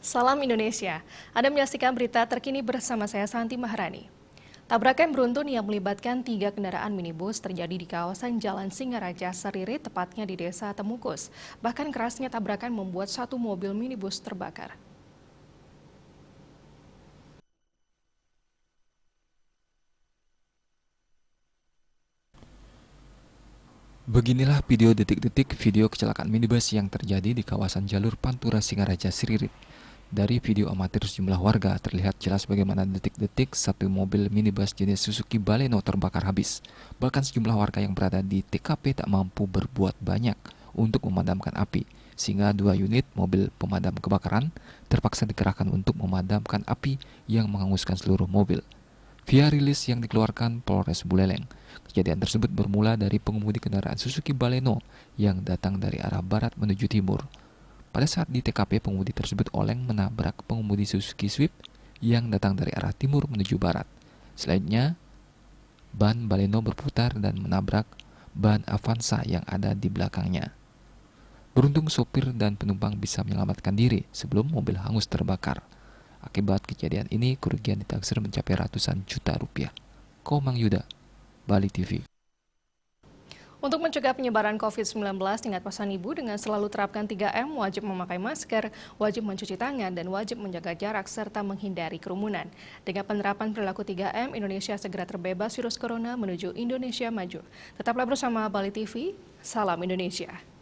Salam Indonesia. Anda menyaksikan berita terkini bersama saya Santi Maharani. Tabrakan beruntun yang melibatkan 3 kendaraan minibus terjadi di kawasan Jalan Singaraja Seriri, tepatnya di Desa Temukus. Bahkan kerasnya tabrakan membuat satu mobil minibus terbakar. Beginilah video detik-detik video kecelakaan minibus yang terjadi di kawasan jalur Pantura Singaraja Siririt. Dari video amatir sejumlah warga terlihat jelas bagaimana detik-detik satu mobil minibus jenis Suzuki Baleno terbakar habis. Bahkan sejumlah warga yang berada di TKP tak mampu berbuat banyak untuk memadamkan api, sehingga 2 unit mobil pemadam kebakaran terpaksa dikerahkan untuk memadamkan api yang menghanguskan seluruh mobil. Via rilis yang dikeluarkan Polres Buleleng, kejadian tersebut bermula dari pengemudi kendaraan Suzuki Baleno yang datang dari arah barat menuju timur. Pada saat di TKP, pengemudi tersebut oleng menabrak pengemudi Suzuki Swift yang datang dari arah timur menuju barat. Selanjutnya, ban Baleno berputar dan menabrak ban Avanza yang ada di belakangnya. Beruntung sopir dan penumpang bisa menyelamatkan diri sebelum mobil hangus terbakar. Akibat kejadian ini, kerugian ditaksir mencapai ratusan juta rupiah. Komang Yuda, Bali TV. Untuk mencegah penyebaran COVID-19, ingat pesan Ibu dengan selalu terapkan 3M, wajib memakai masker, wajib mencuci tangan, dan wajib menjaga jarak serta menghindari kerumunan. Dengan penerapan perilaku 3M, Indonesia segera terbebas virus corona menuju Indonesia maju. Tetaplah bersama Bali TV, salam Indonesia.